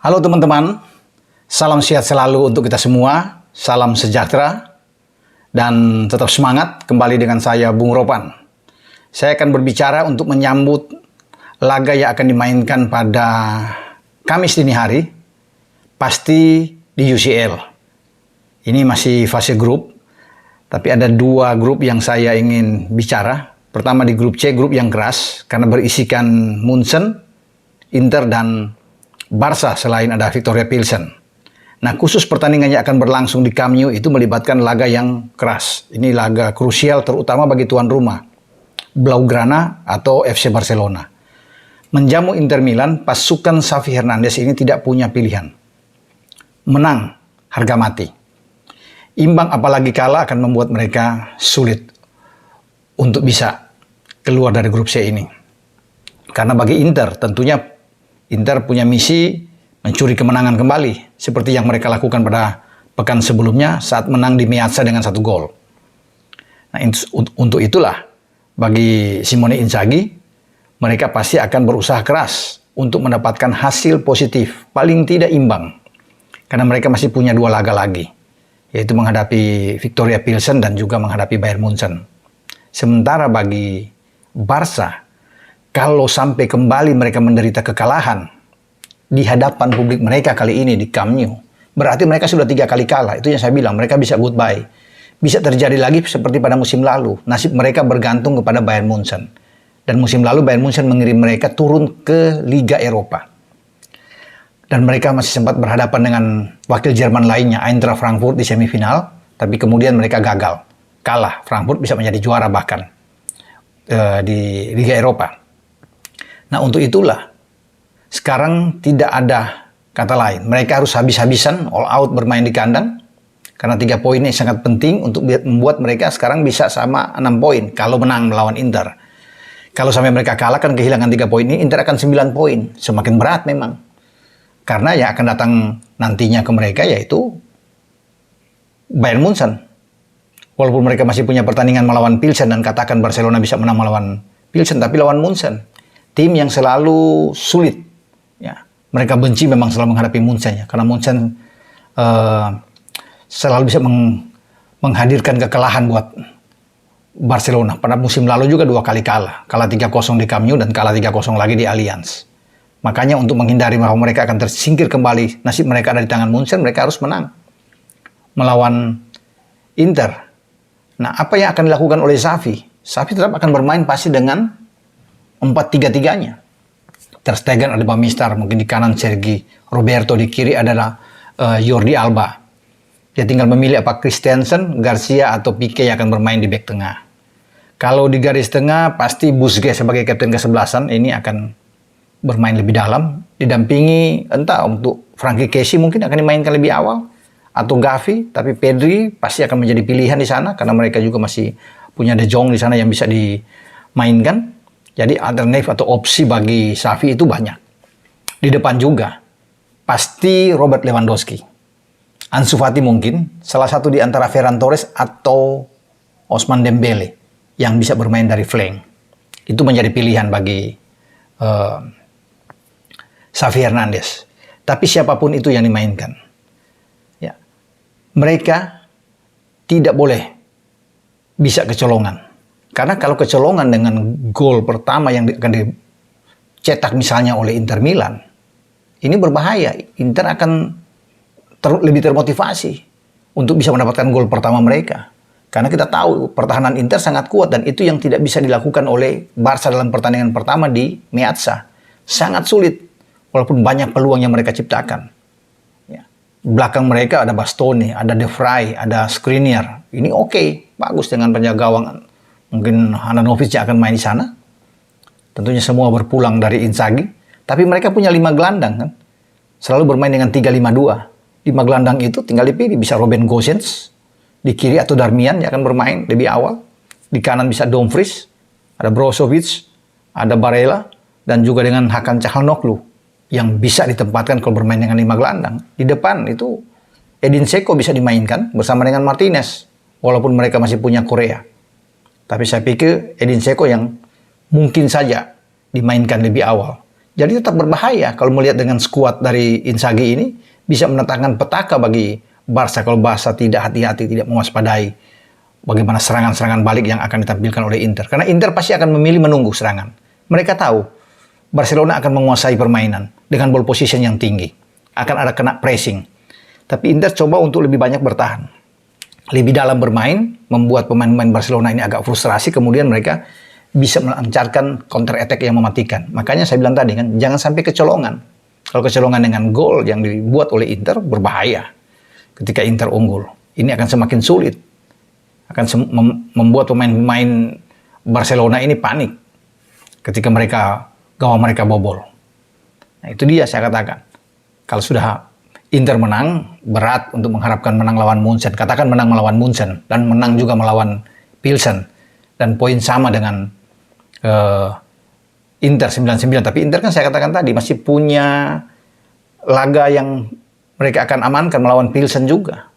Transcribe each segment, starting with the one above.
Halo teman-teman, salam sehat selalu untuk kita semua, salam sejahtera, dan tetap semangat kembali dengan saya Bung Ropan. Saya akan berbicara untuk menyambut laga yang akan dimainkan pada Kamis dini hari, pasti di UCL. Ini masih fase grup, tapi ada dua grup yang saya ingin bicara. Pertama di grup C, grup yang keras, karena berisikan Munchen, Inter, dan Barca selain ada Victoria Pilsen. Nah, khusus pertandingan yang akan berlangsung di Camp Nou itu melibatkan laga yang keras. Ini laga krusial terutama bagi tuan rumah, Blaugrana atau FC Barcelona. Menjamu Inter Milan, pasukan Xavi Hernandez ini tidak punya pilihan. Menang harga mati. Imbang apalagi kalah akan membuat mereka sulit untuk bisa keluar dari grup C ini. Karena bagi Inter tentunya Inter punya misi mencuri kemenangan kembali, seperti yang mereka lakukan pada pekan sebelumnya saat menang di Meazza dengan 1 gol. Nah, untuk itulah, bagi Simone Inzaghi, mereka pasti akan berusaha keras untuk mendapatkan hasil positif, paling tidak imbang. Karena mereka masih punya 2 laga lagi, yaitu menghadapi Victoria Pilsen dan juga menghadapi Bayern Munchen. Sementara bagi Barca, kalau sampai kembali mereka menderita kekalahan di hadapan publik mereka kali ini di Camp Nou, berarti mereka sudah 3 kali kalah. Itu yang saya bilang, mereka bisa goodbye. Bisa terjadi lagi seperti pada musim lalu. Nasib mereka bergantung kepada Bayern Munchen. Dan musim lalu Bayern Munchen mengirim mereka turun ke Liga Eropa. Dan mereka masih sempat berhadapan dengan wakil Jerman lainnya, Eintracht Frankfurt di semifinal. Tapi kemudian mereka gagal. Kalah, Frankfurt bisa menjadi juara bahkan di Liga Eropa. Nah, untuk itulah sekarang tidak ada kata lain. Mereka harus habis-habisan all out bermain di kandang. Karena 3 poin ini sangat penting untuk membuat mereka sekarang bisa sama 6 poin kalau menang melawan Inter. Kalau sampai mereka kalah kan kehilangan 3 poin ini, Inter akan 9 poin. Semakin berat memang. Karena yang akan datang nantinya ke mereka yaitu Bayern Munchen. Walaupun mereka masih punya pertandingan melawan Pilsen dan katakan Barcelona bisa menang melawan Pilsen, tapi lawan Munchen, tim yang selalu sulit. Ya, mereka benci memang selalu menghadapi Munchen ya, karena Munchen selalu bisa menghadirkan kekalahan buat Barcelona. Pada musim lalu juga 2 kali kalah 3-0 di Camp Nou dan kalah 3-0 lagi di Allianz. Makanya untuk menghindari bahwa mereka akan tersingkir kembali, nasib mereka ada di tangan Munchen, mereka harus menang melawan Inter. Nah, apa yang akan dilakukan oleh Xavi? Xavi tetap akan bermain pasti dengan 4-3-3-nya. Ter Stegen ada Bamistar, mungkin di kanan Sergi Roberto, di kiri adalah Jordi Alba. Dia tinggal memilih apa Christensen, Garcia atau Pique yang akan bermain di bek tengah. Kalau di garis tengah pasti Busquets sebagai kapten ke-11 ini akan bermain lebih dalam, didampingi entah untuk Frankie Kessie mungkin akan dimainkan lebih awal atau Gavi, tapi Pedri pasti akan menjadi pilihan di sana karena mereka juga masih punya De Jong di sana yang bisa dimainkan. Jadi alternatif atau opsi bagi Xavi itu banyak. Di depan juga pasti Robert Lewandowski. Ansu Fati mungkin salah satu di antara Ferran Torres atau Ousmane Dembele yang bisa bermain dari flank. Itu menjadi pilihan bagi Xavi Hernandez. Tapi siapapun itu yang dimainkan, ya, mereka tidak boleh bisa kecolongan. Karena kalau kecolongan dengan gol pertama yang akan dicetak misalnya oleh Inter Milan, ini berbahaya. Inter akan lebih termotivasi untuk bisa mendapatkan gol pertama mereka. Karena kita tahu pertahanan Inter sangat kuat dan itu yang tidak bisa dilakukan oleh Barca dalam pertandingan pertama di Meazza. Sangat sulit, walaupun banyak peluang yang mereka ciptakan. Ya. Belakang mereka ada Bastoni, ada De Vrij, ada Skriniar. Ini oke, bagus dengan penjaga gawang. Mungkin Handanovic yang akan main di sana. Tentunya semua berpulang dari Inzaghi. Tapi mereka punya 5 gelandang kan. Selalu bermain dengan 3-5-2. 5 gelandang itu tinggal dipilih. Bisa Robin Gosens di kiri atau Darmian yang akan bermain lebih awal. Di kanan bisa Dumfries, ada Brozovic, ada Barella, dan juga dengan Hakan Çalhanoğlu yang bisa ditempatkan kalau bermain dengan 5 gelandang. Di depan itu Edin Dzeko bisa dimainkan bersama dengan Martinez. Walaupun mereka masih punya Korea. Tapi saya pikir Edin Dzeko yang mungkin saja dimainkan lebih awal. Jadi tetap berbahaya kalau melihat dengan skuad dari Inzaghi ini bisa mendatangkan petaka bagi Barca kalau Barca tidak hati-hati, tidak mewaspadai bagaimana serangan-serangan balik yang akan ditampilkan oleh Inter. Karena Inter pasti akan memilih menunggu serangan. Mereka tahu Barcelona akan menguasai permainan dengan ball position yang tinggi. Akan ada kena pressing. Tapi Inter coba untuk lebih banyak bertahan. Lebih dalam bermain, membuat pemain-pemain Barcelona ini agak frustrasi, kemudian mereka bisa melancarkan counter attack yang mematikan. Makanya saya bilang tadi kan, jangan sampai kecolongan. Kalau kecolongan dengan gol yang dibuat oleh Inter, berbahaya. Ketika Inter unggul, ini akan semakin sulit. Akan membuat pemain-pemain Barcelona ini panik ketika gawang mereka bobol. Nah, itu dia saya katakan. Kalau sudah Inter menang, berat untuk mengharapkan menang lawan Munchen. Katakan menang melawan Munchen dan menang juga melawan Pilsen. Dan poin sama dengan Inter 99. Tapi Inter kan saya katakan tadi masih punya laga yang mereka akan amankan melawan Pilsen juga.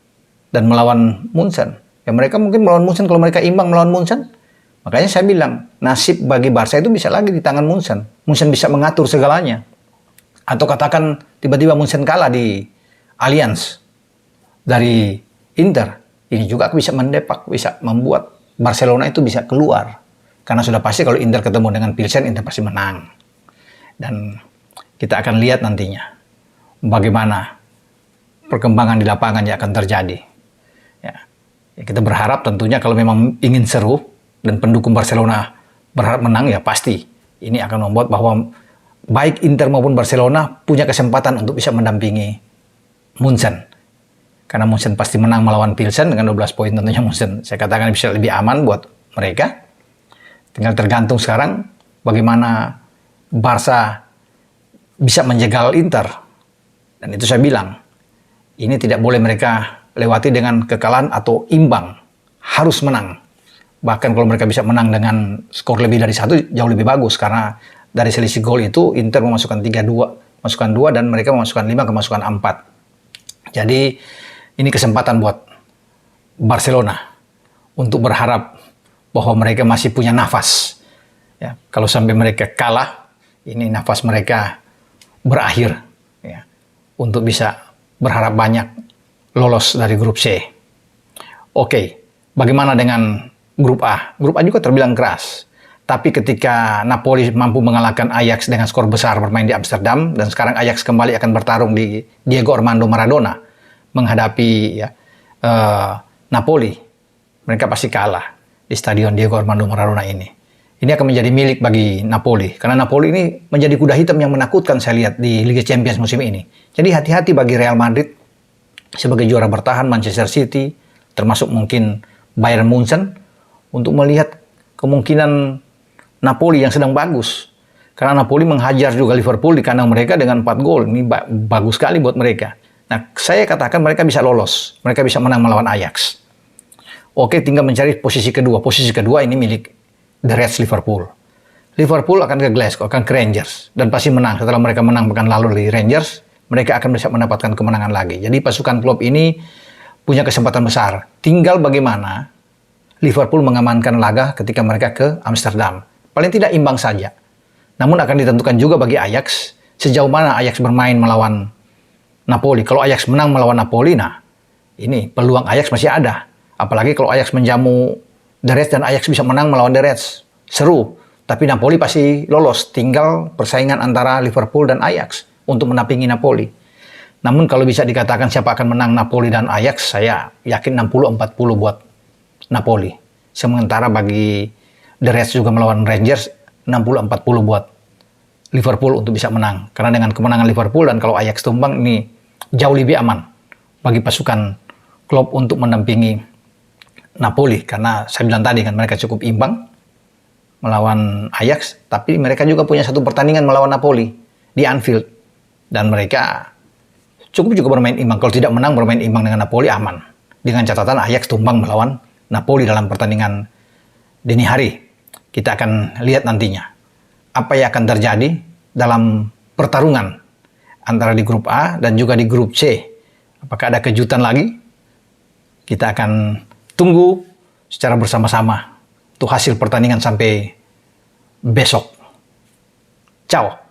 Dan melawan Munchen. Ya mereka mungkin melawan Munchen kalau mereka imbang melawan Munchen. Makanya saya bilang, nasib bagi Barca itu bisa lagi di tangan Munchen. Munchen bisa mengatur segalanya. Atau katakan tiba-tiba Munchen kalah di Allianz dari Inter. Ini juga bisa mendepak, bisa membuat Barcelona itu bisa keluar. Karena sudah pasti kalau Inter ketemu dengan Pilsen, Inter pasti menang. Dan kita akan lihat nantinya bagaimana perkembangan di lapangan yang akan terjadi. Ya, kita berharap tentunya kalau memang ingin seru dan pendukung Barcelona berharap menang, ya pasti ini akan membuat bahwa baik Inter maupun Barcelona punya kesempatan untuk bisa mendampingi Munchen. Karena Munchen pasti menang melawan Pilsen dengan 12 poin, tentunya Munchen saya katakan bisa lebih aman buat mereka. Tinggal tergantung sekarang bagaimana Barca bisa menjegal Inter. Dan itu saya bilang, ini tidak boleh mereka lewati dengan kekalahan atau imbang. Harus menang. Bahkan kalau mereka bisa menang dengan skor lebih dari 1, jauh lebih bagus. Karena dari selisih gol itu, Inter memasukkan 3-2, masukkan 2, dan mereka memasukkan 5, kemasukan 4. Jadi, ini kesempatan buat Barcelona untuk berharap bahwa mereka masih punya nafas. Ya, kalau sampai mereka kalah, ini nafas mereka berakhir. Ya, untuk bisa berharap banyak lolos dari grup C. Oke, bagaimana dengan grup A? Grup A juga terbilang keras. Tapi ketika Napoli mampu mengalahkan Ajax dengan skor besar bermain di Amsterdam, dan sekarang Ajax kembali akan bertarung di Diego Armando Maradona menghadapi Napoli, mereka pasti kalah di Stadion Diego Armando Maradona ini. Ini akan menjadi milik bagi Napoli. Karena Napoli ini menjadi kuda hitam yang menakutkan saya lihat di Liga Champions musim ini. Jadi hati-hati bagi Real Madrid sebagai juara bertahan, Manchester City, termasuk mungkin Bayern Munchen, untuk melihat kemungkinan Napoli yang sedang bagus. Karena Napoli menghajar juga Liverpool di kandang mereka dengan 4 gol. Ini bagus sekali buat mereka. Nah, saya katakan mereka bisa lolos. Mereka bisa menang melawan Ajax. Oke, tinggal mencari posisi kedua. Posisi kedua ini milik The Reds Liverpool. Liverpool akan ke Glasgow, akan ke Rangers. Dan pasti menang. Setelah mereka menang pekan lalu di Rangers, mereka akan bisa mendapatkan kemenangan lagi. Jadi pasukan klub ini punya kesempatan besar. Tinggal bagaimana Liverpool mengamankan laga ketika mereka ke Amsterdam. Paling tidak imbang saja. Namun akan ditentukan juga bagi Ajax, sejauh mana Ajax bermain melawan Napoli. Kalau Ajax menang melawan Napoli, nah ini peluang Ajax masih ada. Apalagi kalau Ajax menjamu The Reds dan Ajax bisa menang melawan The Reds. Seru. Tapi Napoli pasti lolos. Tinggal persaingan antara Liverpool dan Ajax untuk menampingi Napoli. Namun kalau bisa dikatakan siapa akan menang Napoli dan Ajax, saya yakin 60-40 buat Napoli. Sementara bagi The Reds juga melawan Rangers, 60-40 buat Liverpool untuk bisa menang. Karena dengan kemenangan Liverpool dan kalau Ajax tumbang, ini jauh lebih aman bagi pasukan klub untuk mendampingi Napoli. Karena saya bilang tadi kan mereka cukup imbang melawan Ajax, tapi mereka juga punya satu pertandingan melawan Napoli di Anfield. Dan mereka cukup juga bermain imbang. Kalau tidak menang bermain imbang dengan Napoli, aman. Dengan catatan Ajax tumbang melawan Napoli dalam pertandingan dini hari. Kita akan lihat nantinya apa yang akan terjadi dalam pertarungan antara di grup A dan juga di grup C. Apakah ada kejutan lagi? Kita akan tunggu secara bersama-sama untuk hasil pertandingan sampai besok. Ciao.